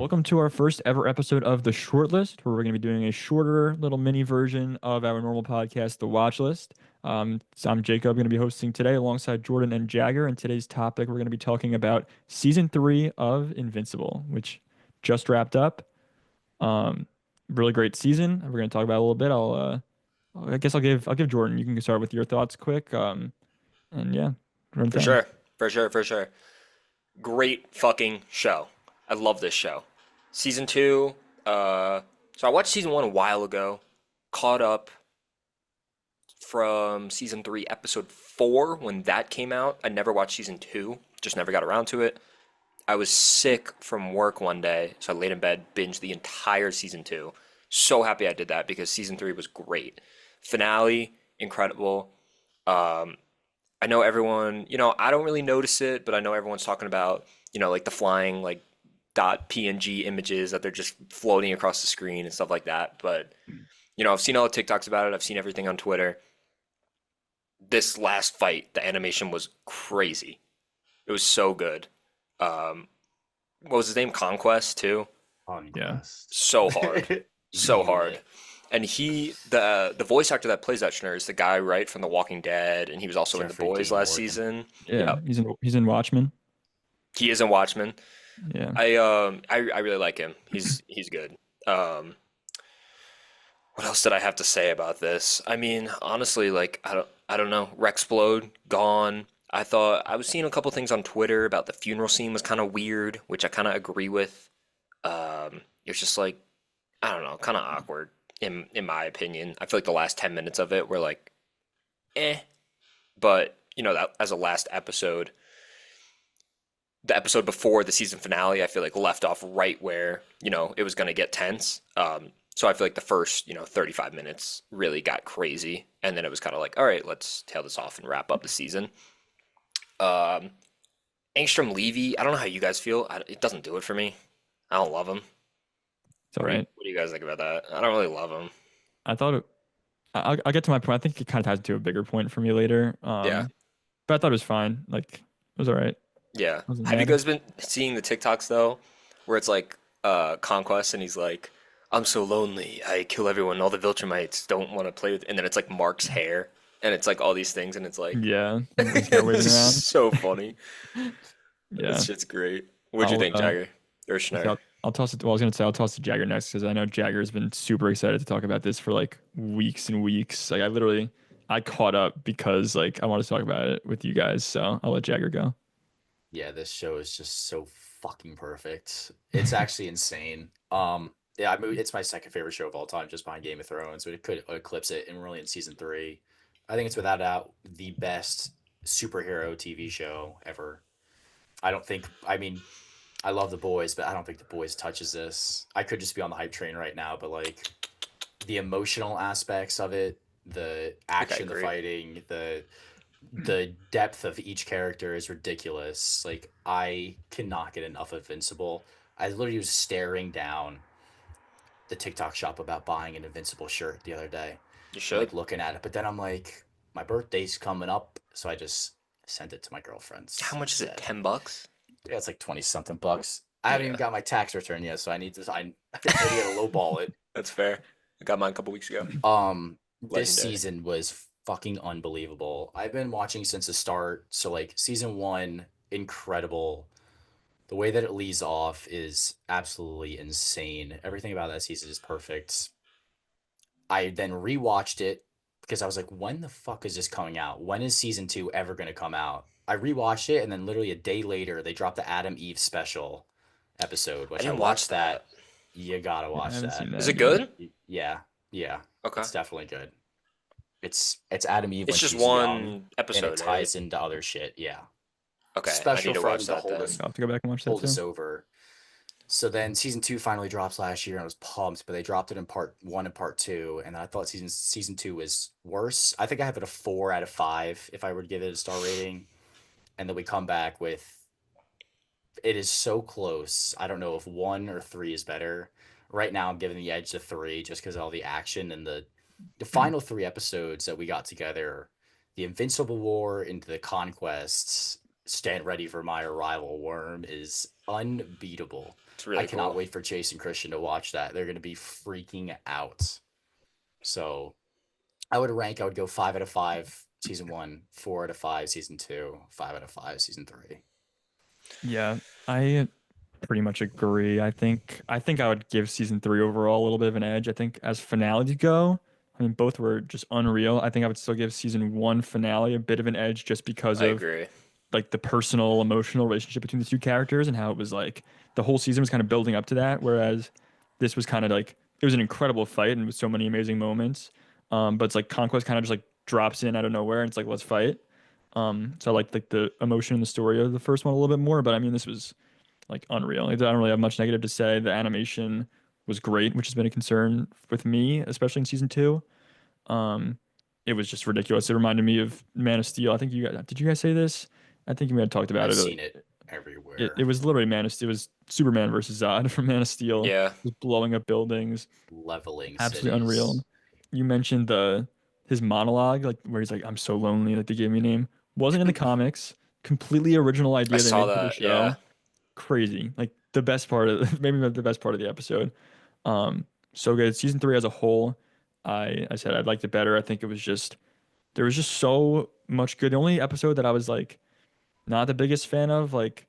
Welcome to our first ever episode of the Shortlist, where we're going to be doing a shorter little mini version of our normal podcast, the Watch List. So I'm Jacob, going to be hosting today alongside Jordan and Jagger. And today's topic, we're going to be talking about season 3 of Invincible, which just wrapped up. Um, Really great season. We're going to talk about it a little bit. I guess I'll give Jordan. You can start with your thoughts quick. And yeah, run it For down. sure. For sure. For sure. Great fucking show. I love this show. Season two. So I watched season one a while ago. Caught up from season three, episode four when that came out. I never watched season two. Just never got around to it. I was sick from work one day, so I laid in bed, binged the entire season two. So happy I did that because season three was great. Finale, incredible. Um, I know everyone, I don't really notice it, but I know everyone's talking about, like the flying like dot PNG images that they're just floating across the screen and stuff like that. But, I've seen all the TikToks about it. I've seen everything on Twitter. This last fight, the animation was crazy. It was so good. Um, what was his name? Conquest too. Yeah. Conquest. So hard, so Nailed hard. it. And the voice actor that plays that Schner is the guy right from The Walking Dead, and he was also in The Jeffrey Boys Dean last Morgan. season. Yeah, Yeah, he's in Watchmen. he is in Watchmen. Yeah. I really like him. He's good. Um, what else did I have to say about this? I mean, honestly, like I don't know. Rexplode gone. I thought I was seeing a couple things on Twitter about the funeral scene was kind of weird, which I kind of agree with. It was just like I don't know, kind of awkward in my opinion. I feel like the last 10 minutes of it were like eh, but that as a last episode, the episode before the season finale, I feel like left off right where it was going to get tense. So I feel like the first 35 minutes really got crazy, and then it was kind of like, all right, let's tail this off and wrap up the season. Um, Angstrom Levy, I don't know how you guys feel. It doesn't do it for me. I don't love him. It's all right. What do you guys think about that? I don't really love him. I thought I'll get to my point. I think it kind of ties to a bigger point for me later. Yeah, But I thought it was fine. Like, it was all right. yeah. Wasn't Have you mad. guys been seeing the TikToks though, where it's like Conquest and he's like, "I'm so lonely. I kill everyone. All the Viltrumites don't want to play with," and then it's like Mark's hair, and it's like all these things, and it's like, Yeah, he's got waving it's around. so funny. That Yeah, shit's great. What'd you I'll think, Jagger or okay, Schneider? I'll toss it. Well, I was gonna say I'll toss to Jagger next because I know Jagger's been super excited to talk about this for like weeks and weeks. Like I caught up because like I wanted to talk about it with you guys. So I'll let Jagger go. Yeah, this show is just so fucking perfect. It's actually insane. Yeah, I mean, it's my second favorite show of all time, just behind Game of Thrones, but it could eclipse it, and we're only in season three. I think it's without a doubt the best superhero TV show ever. I don't think. I mean, I love The Boys, but I don't think The Boys touches this. I could just be on the hype train right now, but like the emotional aspects of it, the I think I action, the agree. fighting, the depth of each character is ridiculous. Like I cannot get enough of Invincible. I literally was staring down the TikTok shop about buying an Invincible shirt the other day You and should. like looking at it, but then I'm like, my birthday's coming up, so I just sent it to my How girlfriends much is it? instead. $10? Yeah, it's like 20 something bucks. I haven't even Yeah, got my tax return yet, so I need to I need to lowball it. that's fair. I got mine a couple weeks ago. This Legendary. season was fucking unbelievable. I've been watching since the start, so like season one, incredible. The way that it leads off is absolutely insane. Everything about that season is perfect. I then rewatched it because I was like, when the fuck is this coming out? When is season two ever gonna come out? I rewatched it, and then literally a day later, they dropped the Adam Eve special episode, I which I didn't watch watched that. that. You gotta Yeah, I watch haven't that. seen Is that it yet. good? Yeah, yeah, Okay. it's definitely good. It's Adam Eve It's when just she's young, one and it episode, right? ties into other shit. Yeah, Okay, I need special to for watch them to that then. I'll have to go back and watch that hold us too. over. So then season two finally drops last year, and I was pumped, but they dropped it in part one and part two, and I thought season two was worse. I think I have it a 4 out of 5 if I were to give it a star rating. And then we come back with it is so close. I don't know if 1 or 3 is better. Right now, I'm giving the edge to 3 just because of all the action and the final 3 episodes that we got together, the Invincible War into the Conquests. Stand ready for my arrival worm is unbeatable. It's I really cannot cool. wait for Chase and Christian to watch that. They're going to be freaking out. So I would go 5 out of 5 season one, 4 out of 5 season two, 5 out of 5 season three. Yeah, I pretty much agree. I think I would give season three overall a little bit of an edge. I think as finales go, I mean both were just unreal. I think I would still give season one finale a bit of an edge just because I of agree. like the personal emotional relationship between the two characters and how it was like the whole season was kind of building up to that, whereas this was kind of like it was an incredible fight and with so many amazing moments. But it's like Conquest kind of just like drops in out of nowhere and it's like let's fight. So I like the emotion and the story of the first one a little bit more, but I mean this was like unreal. I don't really have much negative to say. The animation was great, which has been a concern with me, especially in season two. Um, it was just ridiculous. It reminded me of Man of Steel. I think you guys did you guys say this? I think you may have talked about I've it. seen it It everywhere. was literally Man of Steel. It was Superman versus Zod from Man of Steel. Yeah. Just blowing up buildings. Leveling Absolutely unreal. cities. You mentioned the his monologue, like where he's like, "I'm so lonely," like they gave me a name. Wasn't in the comics. Completely original I idea they saw made for the that. Yeah. show. Crazy. Like the best part of maybe the best part of the episode. So good. Season three as a whole, I said I liked it better. I think it was just there was just so much good. The only episode that I was like not the biggest fan of, like,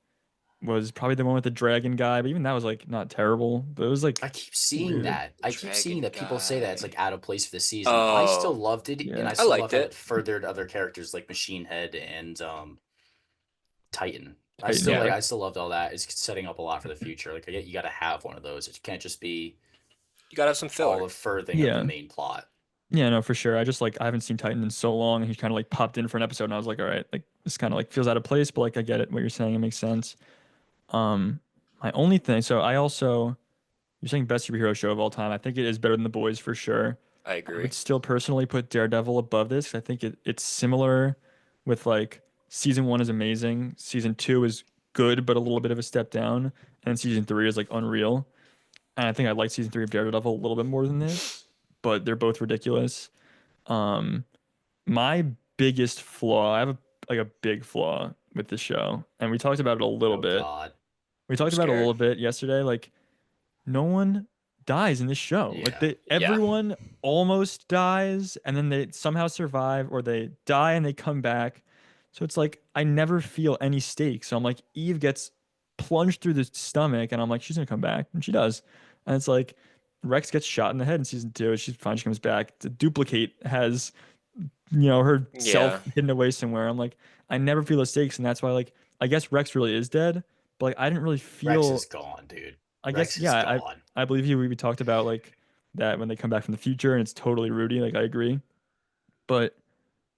was probably the one with the dragon guy, but even that was like not terrible. But it was like I keep seeing weird. that. I keep seeing Dragon that people say that it's guy. like out of place for the season. I still Oh, loved it, and Yeah. I I still love liked how it it. furthered other characters like Machine Head and Titan. Titan, yeah. I still loved all that. It's setting up a lot for the future. Like I get you got to have one of those. It can't just be You gotta have some all filler. the furthering of the Yeah. main plot. Yeah, no, for sure. I just like I haven't seen Titan in so long and he kind of like popped in for an episode and I was like, all right, like this kind of like feels out of place, but like I get it what you're saying. It makes sense. Um, my only thing, so I also you're saying best superhero show of all time. I think it is better than The Boys for sure. I I agree. would still personally put Daredevil above this 'cause I think it's similar with like season one is amazing, season two is good but a little bit of a step down, and season three is like unreal. And I think I like season three of Daredevil a little bit more than this, but they're both ridiculous. Um, my biggest flaw, I have like a big flaw with the show, and we talked about it a little Oh bit. God. We I'm talked about it a scared. little bit yesterday. Like no one dies in this show. Like Yeah. they Yeah. everyone almost dies and then they somehow survive or they die and they come back. So it's like I never feel any stakes. So I'm like Eve gets plunged through the stomach and I'm like she's gonna come back and she does. And it's like Rex gets shot in the head in season two. She's fine. She comes back. The duplicate has her Yeah. self hidden away somewhere. I'm like I never feel the stakes and that's why like I guess Rex really is dead. But like I didn't really Rex feel is gone, dude. I guess Rex is yeah, gone. I believe you. We talked about like that when they come back from the future and it's totally Rudy. Like I agree, but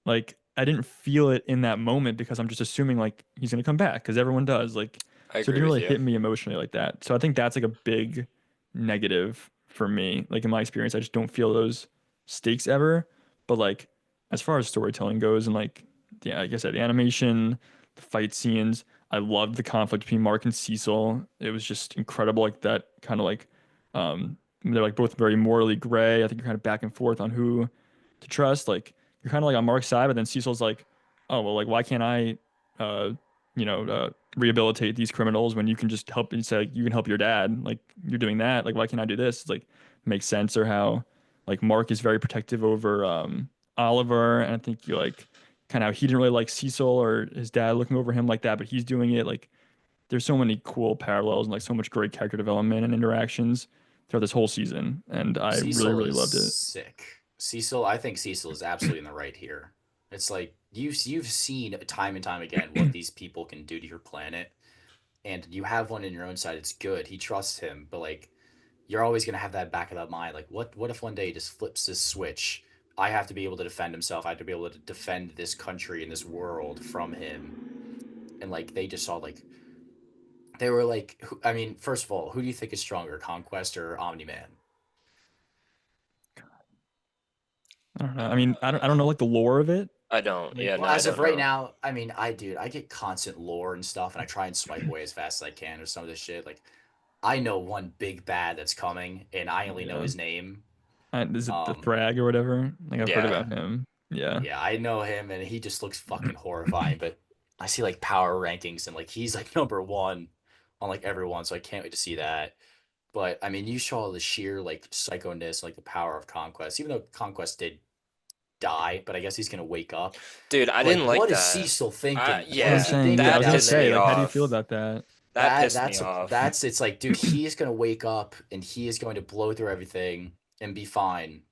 like I didn't feel it in that moment because I'm just assuming like he's gonna come back because everyone does. Like I so it agree didn't with really you. hit me emotionally like that. So I think that's like a big negative for me. Like in my experience, I just don't feel those stakes ever. But like as far as storytelling goes and like yeah, like I said, the animation, the fight scenes, I loved the conflict between Mark and Cecil. It was just incredible. Like that kind of like they're like both very morally gray. I think you're kind of back and forth on who to trust. Like you're kind of like on Mark's side, but then Cecil's like, oh well, like why can't I, uh, rehabilitate these criminals when you can just help and say like, you can help your dad, like you're doing that. Like why can't I do this? It's like makes sense or how like Mark is very protective over Oliver, and I think you like kind of how he didn't really like Cecil or his dad looking over him like that, but he's doing it. Like there's so many cool parallels and like so much great character development and interactions throughout this whole season, and I really Cecil really is loved it. sick. I think Cecil is absolutely in the right here. It's like you've seen time and time again what these people can do to your planet, and you have one in your own side. It's good. He trusts him, but like you're always gonna have that back of that mind. Like what if one day he just flips this switch? I have to be able to defend himself. I have to be able to defend this country and this world from him. And like they just saw like they were like, I mean, first of all, who do you think is stronger, Conquest or Omni Man? I don't know. I mean, I don't Uh, know like the lore of it. I don't. Like Yeah, no, Well, I as of don't right know. now, I mean, I get constant lore and stuff, and I try and swipe away as fast as I can or some of this shit. Like, I know one big bad that's coming, and I only know yeah, his name. is it the Um, Thrag or whatever? Like I've heard Yeah. about him. Yeah, yeah, I know him, and he just looks fucking horrifying. But I see like power rankings and like he's like number one on like everyone, so I can't wait to see that. But I mean, you saw the sheer like psychoness, like the power of Conquest. Even though Conquest did die, but I guess he's gonna wake up. Dude, I But like, didn't like what is that. Cecil thinking? What I'm is Yeah, he saying, yeah, I thinking was that gonna down pissed say, me there? like, how do you feel off. about that? That pissed me That's a off. that's it's like, dude, he is gonna wake up and he is going to blow through everything and be fine.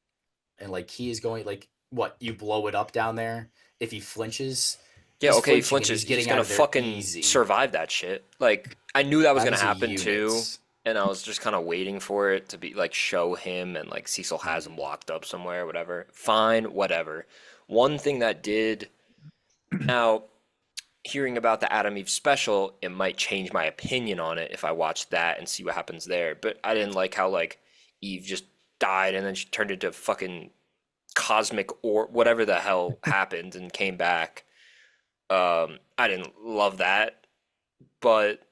And like he is going like what you blow it up down there. If he flinches, Yeah, he's okay, he flinching and flinches. he's He's getting out gonna of there fucking easy. survive that shit. Like, I knew that was That gonna is a happen too, unit. and I was just kind of waiting for it to be like show him and like Cecil has him Mhm. locked up somewhere, whatever. Fine, whatever. One thing that did now, hearing about the Adam Eve special, it might change my opinion on it if I watch that and see what happens there. But I didn't like how like Eve just died and then she turned into fucking cosmic or whatever the hell happened and came back. I didn't love that, but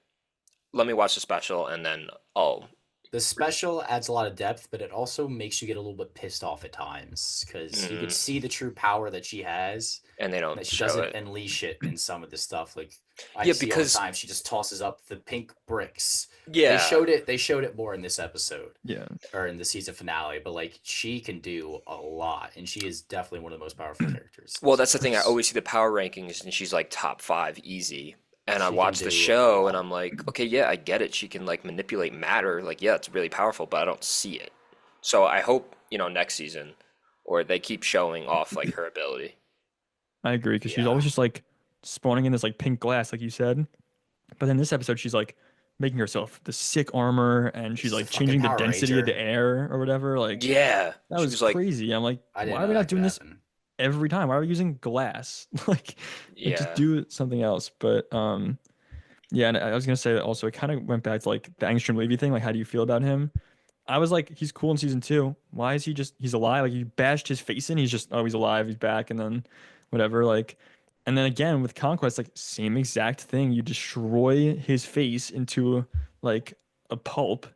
let me watch the special and then I'll. The special adds a lot of depth, but it also makes you get a little bit pissed off at times because you could Mm, see the true power that she has, and they and don't that she show doesn't it. unleash it in some of the stuff. Like I Yeah, see all the because time, she just tosses up the pink bricks. They yeah, showed it. They showed it more in this episode Yeah, or in the season finale. But like she can do a lot, and she is definitely one of the most powerful characters in well, this that's the thing. I universe. always see the power rankings, and she's like top five easy. And I She can watch the do a show, and lot. I'm like, okay, yeah, I get it. She can like manipulate matter. Like, yeah, it's really powerful, but I don't see it. So I hope next season, or they keep showing off like her ability. I agree because she's Yeah, always just like spawning in this like pink glass, like you said. But in this episode, she's like making herself the sick armor and she's she's a like fucking changing the Power density of Ranger. the air or whatever. Like Yeah, that she was was like, crazy. I'm like, I didn't why are know we not that could doing this happen. every time? Why are we using glass? Like just yeah. do something else. But yeah, and I was gonna say that also it kind of went back to like the Angstrom Levy thing. Like, how do you feel about him? I was like, he's cool in season two. Why is he just he's alive? Like you bashed his face in, he's just oh he's alive, he's back, and then whatever. Like, and then again with Conquest, like same exact thing. You destroy his face into like a pulp,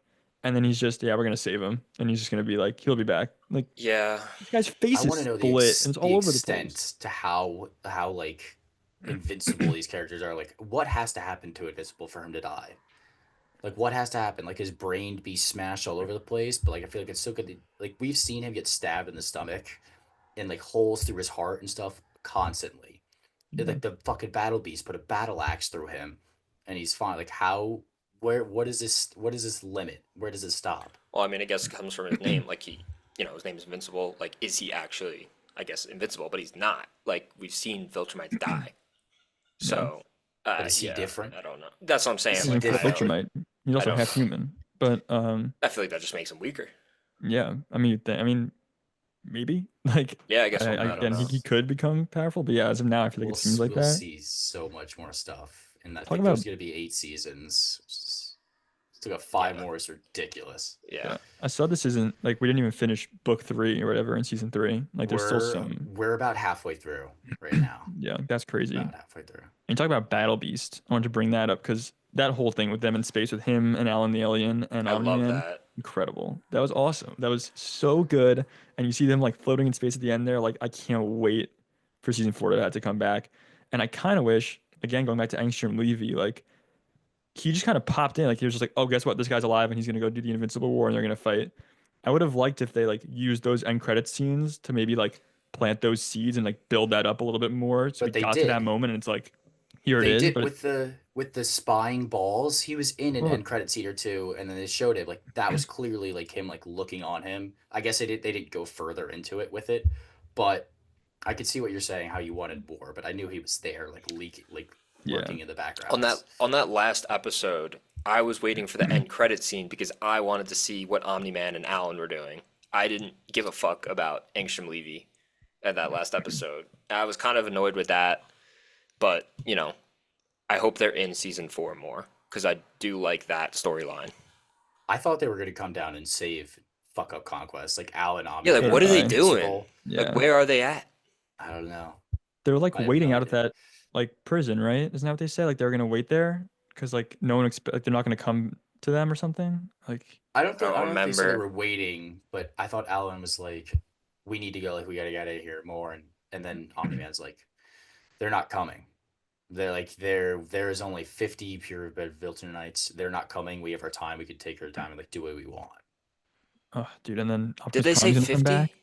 and then he's just yeah we're gonna save him, and he's just gonna be like he'll be back. Like Yeah. this guy's I face is want to know split and it's the all over the place. extent to how like invincible these characters are. Like, what has to happen to Invincible for him to die? Like, what has to happen? Like, his brain be smashed all over the place, but like, I feel like it's still good. Like, we've seen him get stabbed in the stomach and like holes through his heart and stuff constantly. Yeah. Like the fucking battle beast put a battle axe through him, and he's fine. Like, how? Where? What is this? What is this limit? Where does it stop? Well, I mean, I guess it comes from his name. Like his name is Invincible. Like, is he actually, I guess, invincible? But he's not. Like, we've seen Viltrumites die. Yeah. So, But is he yeah, different? I don't know. That's what I'm Is saying. he Even Like, for different? Viltrumite, he's I also don't. half human. But I feel like that just makes him weaker. yeah, I mean I mean maybe like Yeah, I guess I, we'll. I don't again know. he could become powerful, but yeah, as of now I feel like it seems like We'll that. see so much more stuff, and I Talk think about there's gonna be 8 seasons. Still got five Yeah, more. It's ridiculous. yeah. yeah. I saw this isn't like we didn't even finish book three or whatever in season three. Like there's still some We're about halfway through right now. yeah, that's crazy. About halfway through. And talk about Battle Beast. I wanted to bring that up because that whole thing with them in space with him and Alan the Alien and I love Omni-Man, that. incredible. That was awesome. That was so good. And you see them like floating in space at the end there. Like I can't wait for season four to that to come back. And I kind of wish, again, going back to Angstrom Levy, like he just kind of popped in. Like he was just like, oh, guess what? This guy's alive and he's gonna go do the Invincible War and they're gonna fight. I would have liked if they like used those end credit scenes to maybe like plant those seeds and like build that up a little bit more. So we But they got to that did. moment and it's like, here it They is. did But it, with the spying balls. He was in an well, end credit scene or two, and then they showed it. Like that was clearly like him like looking on him. I guess they didn't go further into it with it, but I could see what you're saying. How you wanted more, but I knew he was there, like leaking, like yeah, lurking in the On that backgrounds. on that last episode, I was waiting for the end credit scene because I wanted to see what Omni Man and Alan were doing. I didn't give a fuck about Angstrom Levy at that last episode. I was kind of annoyed with that, but I hope they're in season four more because I do like that storyline. I thought they were gonna come down and save fuck up Conquest, like Al and Omni Yeah, like so what Man did are they being I. doing? invincible. Like Yeah, where are they at? I don't know. they're like I have waiting no out at idea. that like prison, right? Isn't that what they say? Like they're gonna wait there because like no one expect like they're not gonna come to them or something. Like I I don't don't know if they said they remember. were waiting, but I thought Alan was like, "We need to go. Like, we gotta get out of here more." And then Omni Man's like, "They're not coming." They're like there is only 50 purebred Viltrumites. They're not coming. We have our time. We could take our time and like do what we want. Oh, dude, and then Did Optimus they say Prime's gonna come back. 50?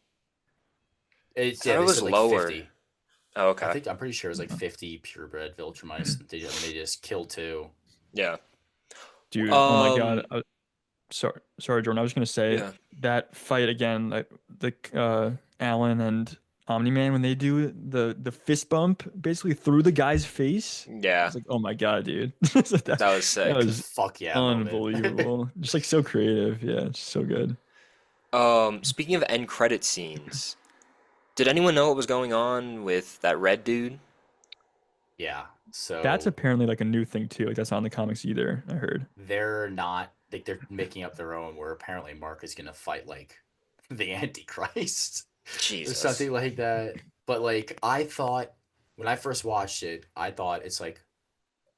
I It's thought yeah. it They was said like lower. 50. Oh, I okay. think I'm pretty sure it was like 50 purebred Viltrumites. I mean, they just killed two. Yeah. Dude, oh my God. Um, Sorry, Jordan. I was gonna say yeah. that fight again, like the Alan and Omni-Man when they do the fist bump basically through the guy's face. I Yeah. was like, oh my God, dude. That, That was that sick. was Fuck yeah, moment. unbelievable. Just like so creative. Yeah, it's so good. Speaking of end credit scenes, did anyone know what was going on with that red dude? Yeah. That's So apparently like a new thing too. Like that's not in the comics either, I heard. they're not like they're making up their own. Where apparently Mark is gonna fight like the Antichrist or Jesus. something like that. But like I thought when I first watched it, I thought it's like,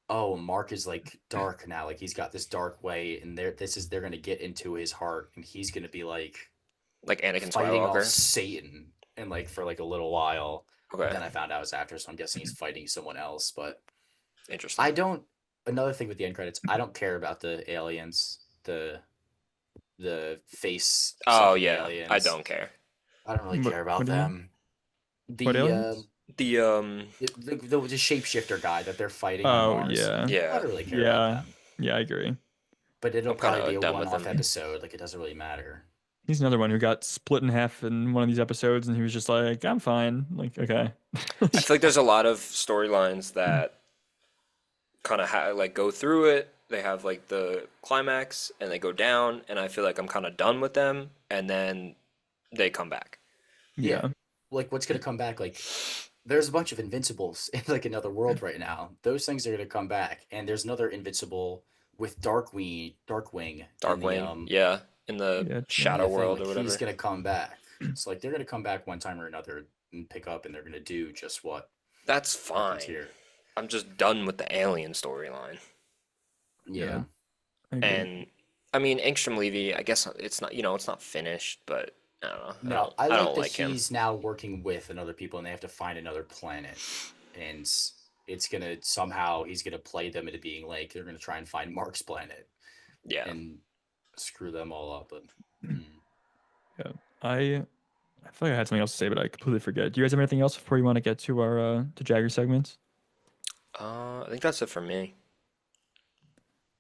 oh, Mark is like dark now. Like he's got this dark way, and they're gonna get into his heart, and he's gonna be like Like Anakin fighting off Skywalker? Satan and like for like a little while. But Okay. then I found out it was after, so I'm guessing he's fighting someone else. But Interesting. I don't. Another thing with the end credits, I don't care about the aliens, the face Oh sucking yeah, I aliens. don't care. I don't really care What about do you mean? them. What The The the shapeshifter guy that they're fighting on Oh Mars. yeah. I yeah, don't really care about Yeah. them. Yeah, I agree. But it'll I'm kind probably be of a done with one-off him. episode. Like it doesn't really matter. He's another one who got split in half in one of these episodes, and he was just like, "I'm fine." Like, okay. I feel like there's a lot of storylines that kind of like go through it. They have like the climax and they go down, and I feel like I'm kind of done with them, and then they come back. Yeah. Yeah. Like what's gonna come back? Like there's a bunch of Invincibles in like another world right now. Those things are gonna come back, and there's another Invincible with Darkwing in the Darkwing, yeah, in the Yeah, in true. Shadow the thing. World Like or he's whatever. gonna come back. So like they're gonna come back one time or another and pick up, and they're gonna do just what That's happens fine. here. I'm just done with the alien storyline. Yeah, Yeah. I agree. And I mean, Angstrom Levy, I guess it's not, it's not finished, but I don't know. No, I I like don't that like him. he's now working with another people, and they have to find another planet, and it's gonna somehow he's gonna play them into being like they're gonna try and find Mark's planet Yeah. and screw them all up. But Yeah. I feel like I had something else to say, but I completely forget. Do you guys have anything else before you want to get to our to Jagger segments? I think that's it for me.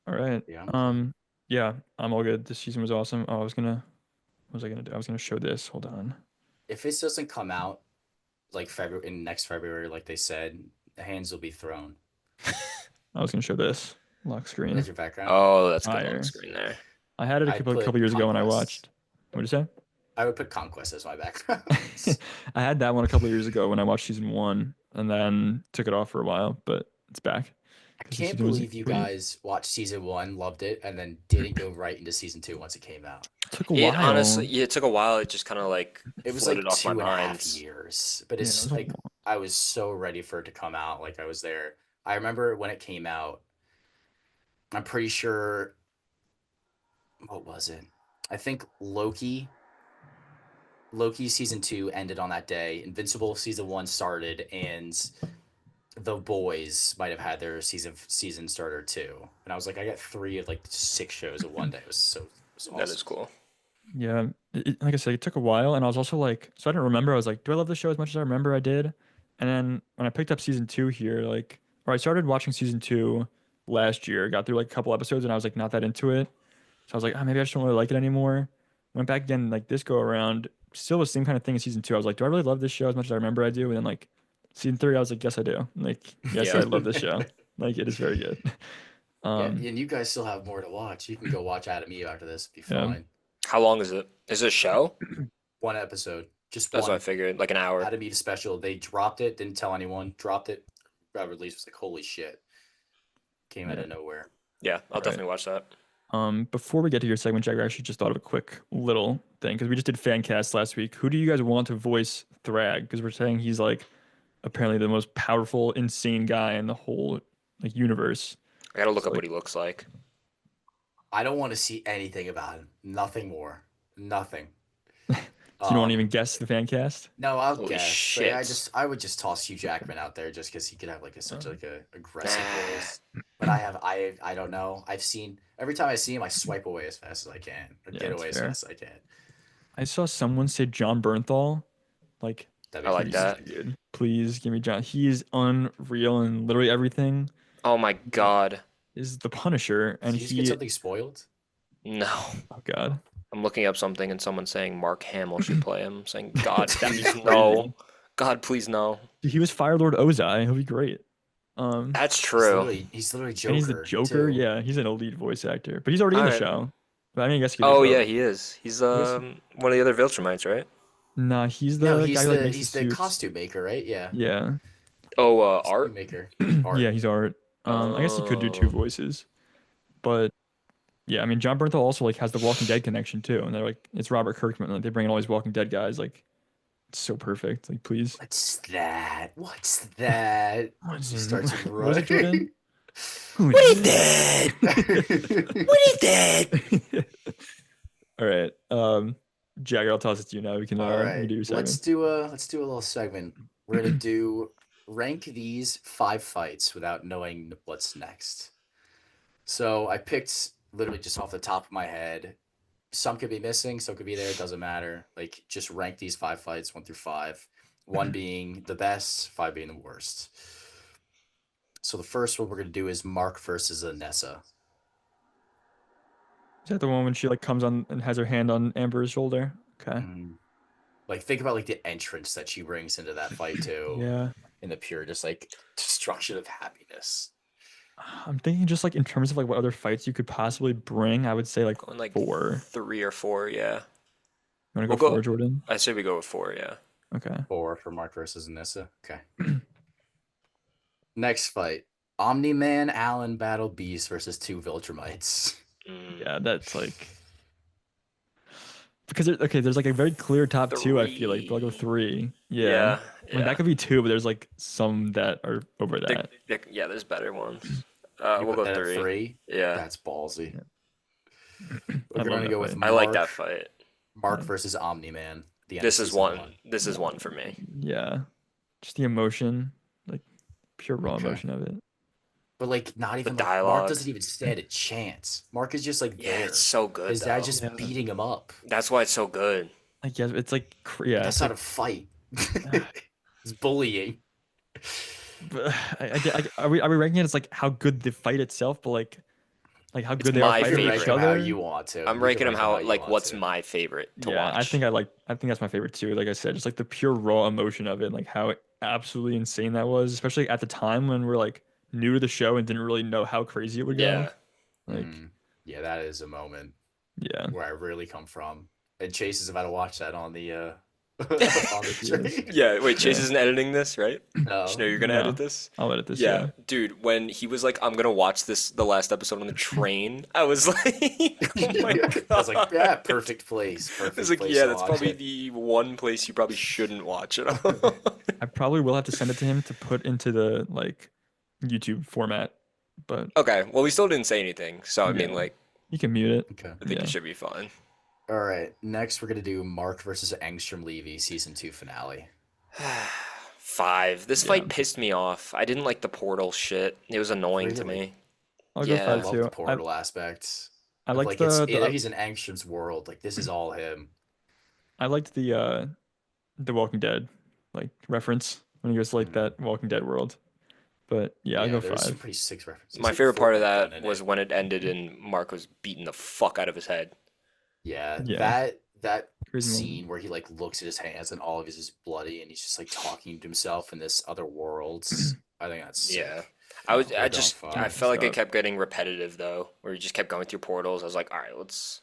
All right. yeah, I'm good. Yeah, I'm all good. This season was awesome. Oh, what was I gonna do? I was gonna show this. Hold on. If this doesn't come out like February in next February, like they said, the hands will be thrown. I was gonna show this lock What is screen. your background? Oh, that's a good lock Fire. screen there. I had it a I couple put years ago when I Conquest. watched. What did you I would put Conquest as my background. say? I had that one a couple years ago when I watched season one, and then took it off for a while, but it's back I because the can't season was believe you great. guys watched season one, loved it, and then didn't go right into season two once it came out. It took a It honestly, while. yeah, it took a while. It just kind of like It was floated like off my 2.5 mind. years, but Yeah, it it's was a like I was so ready for it to come out. Like I was there. I remember when it came out. I'm pretty sure. What was it? I think Loki season two ended on that day. Invincible season one started, and the boys might have had their season starter too. And I was like, I got three of like 6 shows in one day. It was That is awesome. cool. Yeah, like I said, it took a while, and I was also like, so I didn't remember. I was like, do I love the show as much as I remember I did? And then when I picked up season two here, like, or I started watching season two last year, got through like a couple episodes, and I was like, not that into it. So I was like, oh, maybe I just don't really like it anymore. Went back again, like this go around, still the same kind of thing as season two. I was like, do I really love this show as much as I remember I do? And then like season three, I was like, yes, I do. Like, yes, I Yeah. love this show. Like, it is very good. Yeah, Um, and you guys still have more to watch. You can go watch Adam Eve after this. Be yeah. fine. How long is it? Is it a show? One episode, just That's what I one. figured. Like an hour. Adam Eve special. They dropped it. Didn't tell anyone. Dropped it. Got released. Was like, holy shit. Came out Yeah. of nowhere. Yeah, I'll All right. definitely watch that. Before we get to your segment, Jagger, I actually just thought of a quick little thing because we just did fan cast last week. Who do you guys want to voice Thrag? Because we're saying he's like apparently the most powerful, insane guy in the whole like universe. I gotta look So up what like, he looks like. I don't want to see anything about him. Nothing more. Nothing. So you don't want to even guess the fan cast? No, I'll Holy guess. shit. I would just toss Hugh Jackman out there just because he could have Oh. such a aggressive voice. But I don't know. I've seen every time I see him, I swipe away as fast as I can, or Yeah, get that's away as fair. fast as I can. I saw someone say John Bernthal. Like, That'd I be like please, that. amazing. dude. Please give me John. He is unreal in literally everything. Oh my He God. is the Punisher, Did and you just get he. something spoiled? No. Oh God, I'm looking up something and someone's saying Mark Hamill should play him. I'm saying, God, that'd be please no. crazy. God, please no. Dude, he was Fire Lord Ozai. He'll be great. Um, That's true. He's literally and he's the Joker Joker. too. Yeah, he's an elite voice actor, but he's already in All the right. show. But I mean, I guess he could do Oh yeah, both. he is. He's I guess. one of the other Viltrumites, right? Nah, he's No, the guy who like makes the he's the suits. costume maker, right? Yeah, Yeah, Oh, costume Art. maker. yeah, Art. he's art. I guess he could do two Oh, voices, but yeah, I mean, John Bernthal also like has the Walking Dead connection too, and they're like, it's Robert Kirkman. Like they bring in all these Walking Dead guys. Like it's so perfect. Like please. What's that? What's that? What's He it? starts What is it, Jordan? running. Who what is is that? What is that? that? All right. Jagger, I'll toss it to you now. All We can right, do your segment. let's do a little segment. We're gonna do rank these 5 fights without knowing what's next. So I picked literally just off the top of my head. Some could be missing, some could be there. It doesn't matter. Like just rank these 5 fights, 1 through 5. One being the best, 5 being the worst. So the first one we're gonna do is Mark versus Anessa. Is that the one when she like comes on and has her hand on Amber's shoulder? Okay. Like think about like the entrance that she brings into that fight too, Yeah. in the pure just like destruction of happiness. I'm thinking just like in terms of like what other fights you could possibly bring, I would say like Going like 4. 3 or 4, yeah. You want to go We'll go. 4, Jordan? I say we go with 4, yeah. Okay. 4 for Mark versus Anessa. Okay. Next fight. Omni Man Allen battle Beast versus 2 Viltrumites. Yeah, that's like because okay, there's like a very clear top 2, I feel like, but I'll go 3. 3. Yeah. Yeah, I mean, that yeah. could be 2, but there's like some that are over that. Yeah, there's better ones. You We'll put go that at 3. 3? Yeah, That's ballsy. I We're love gonna that go with fight. I like that Mark. fight. Mark Yeah. versus Omni Man. The end This of is season one. This is one for me. Yeah. Just the emotion, like pure raw Okay. emotion of it. But like not The even like Mark dialogue. doesn't even stand a chance. Mark is just like Yeah, there. it's so good His dad though. just Yeah. beating him up. That's why it's so good. Like yeah, it's like Like, yeah, that's it's not like a fight. It's bullying. but are we ranking it as like how good the fight itself, but like how It's good they are my You can fighting rank each them favorite. how other? you want to. I'm You can ranking them rank them how how you like want what's to. my favorite to Yeah, I watch. think that's my favorite too. Like I said, just like the pure raw emotion of it, like how absolutely insane that was, especially at the time when we're like new to the show and didn't really know how crazy it would go. Yeah. Like Yeah, that is a moment yeah, where I really come from. And Chase is about to watch that on the on the yes, train. Yeah, wait, Chase yeah. isn't editing this, right? Just know No. you're gonna edit No, this? I'll edit this. Yeah, Yeah, dude, when he was like, I'm gonna watch the last episode on the train, I was like, oh my I was like, yeah, God. perfect place. I was Perfect like, place yeah, to that's watch probably it. the one place you probably shouldn't watch it on. I probably will have to send it to him to put into the like YouTube format, but Okay, well, we still didn't say anything, so I mean, yeah, like, you can mute it. Okay. I think it Yeah. should be fine. All right. Next, we're gonna do Mark versus Angstrom Levy season 2 finale. 5. This Yeah, fight pissed me off. I didn't like the portal shit. It was annoying to Really? me. I'll go I Yeah. 5 love the too. portal aspect I of liked like it's the he's in Angstrom's world. Like this is all him. I liked the Walking Dead like reference when he goes to, like Mhm. that Walking Dead world. But yeah, I'll Yeah, go there's some 5. pretty sick references. My Like favorite part of football done that in was it. when it ended and Mark was beating the fuck out of his head. Yeah, Yeah, that crazy moment. scene where he like looks at his hands and all of his is bloody and he's just like talking to himself in this other world. I think that's Yeah. sick. I We're going just Yeah, I 5. felt like it stop. kept getting repetitive though, where you just kept going through portals. I was like, all right, let's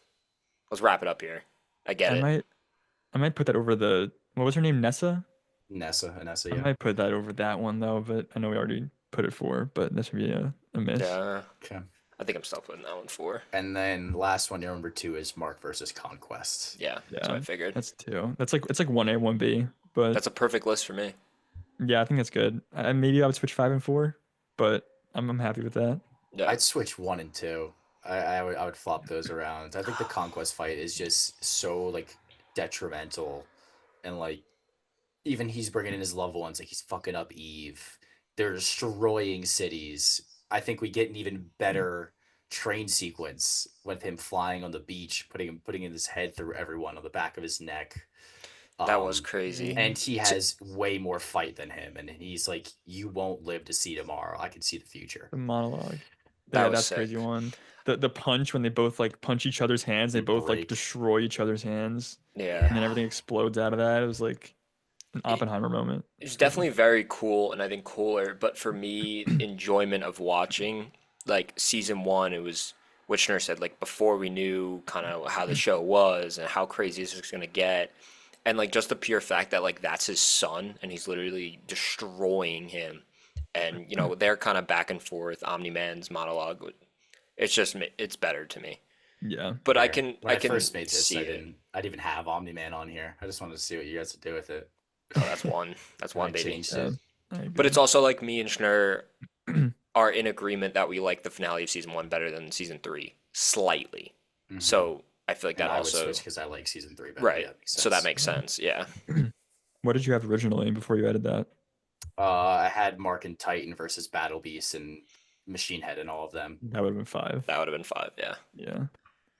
wrap it up here. I get I it. might I might put that over the what was her name? Nessa? Nessa, I yeah. might put that over that one though, but I know we already put it 4, but this would be a miss. Yeah. Okay. I think I'm still putting that one 4. And then last one, number 2 is Mark versus Conquest. Yeah, that's what Yeah, I figured. that's 2. That's like it's like 1A, 1B, but That's a perfect list for me. yeah, I think that's good. Maybe I would switch 5 and 4, but I'm happy with that. Yeah. I'd switch 1 and 2. I would flop those around. I think the Conquest fight is just so like detrimental, and like even he's bringing in his loved ones, like he's fucking up Eve. They're destroying cities. I think we get an even better train sequence with him flying on the beach, putting in his head through everyone on the back of his neck. That was Um, crazy. and he has way more fight than him, and he's like, "You won't live to see tomorrow. I can see the future." The monologue. That Yeah, was that's a crazy sick. one. The punch when they both like punch each other's hands, they And both like break. destroy each other's hands, and Yeah. then Yeah. everything explodes out of that. It was like an It, Oppenheimer moment. it's Crazy. definitely very cool and I think cooler, but for me, enjoyment of watching, like season one, it was Witchner said, like before we knew kind of how the show was and how crazy this was gonna get. And like just the pure fact that like that's his son and he's literally destroying him. And they're kind of back and forth, Omni Man's monologue. It's better to me. Yeah. But I Fair. can When I I can first made this, see it. I didn't even have Omni Man on here. I just wanted to see what you guys would do with it. Oh, that's one. That's And I one baby. changed Yeah, it. I But agree. it's also like me and Schnur are in agreement that we like the finale of season one better than season three, slightly. Hmm. So I feel like And that I would switch also, because I like season 3 better. Yeah, right. that makes So that sense. makes sense. Yeah. What did you have originally before you added that? I had Mark and Titan versus Battle Beast and Machine Head and all of them. That would have been five. That would have been five. Yeah. Yeah.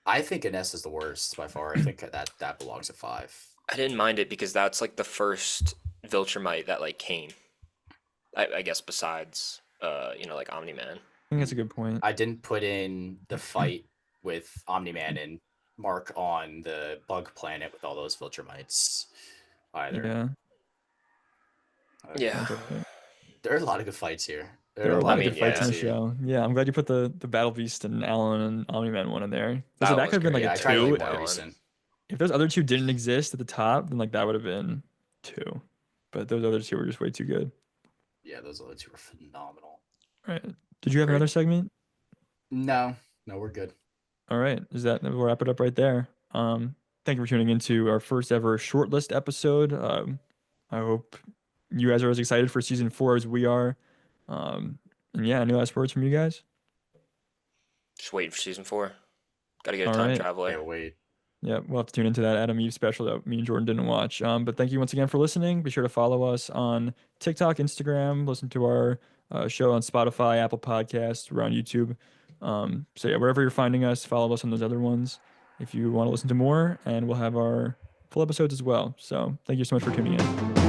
I think Ines is the worst by far. I think that belongs at 5. I didn't mind it because that's like the first Viltrumite that like came. I guess besides, like Omni Man. I think that's a good point. I didn't put in the fight with Omni Man and Mark on the bug planet with all those Viltrumites either. Yeah. Yeah. Sounds all right. There are a lot of good fights here. There There are are a a lot lot of of good good fights in fights Yeah. the here. show. Yeah, I'm glad you put the Battle Beast and Alan and Omni-Man one in there. So That that was could have been like great. a Yeah, I try to I leave two. like Barry that one. Beeson. If those other two didn't exist at the top, then like that would have been two. But those other two were just way too good. Yeah, those other two were phenomenal. All right. Did you have Agreed. another segment? No, we're good. All right. We'll wrap it up right there. Thank you for tuning into our first ever shortlist episode. I hope you guys are as excited for season 4 as we are. And yeah, any last words from you guys? Just waiting for season four. Got to get a All time right. traveler. Can't wait. Yeah, we'll have to tune into that Adam Eve special that me and Jordan didn't watch. But thank you once again for listening. Be sure to follow us on TikTok, Instagram, listen to our show on Spotify, Apple Podcasts, we're on YouTube. So yeah, wherever you're finding us, follow us on those other ones if you want to listen to more, and we'll have our full episodes as well. So thank you so much for tuning in.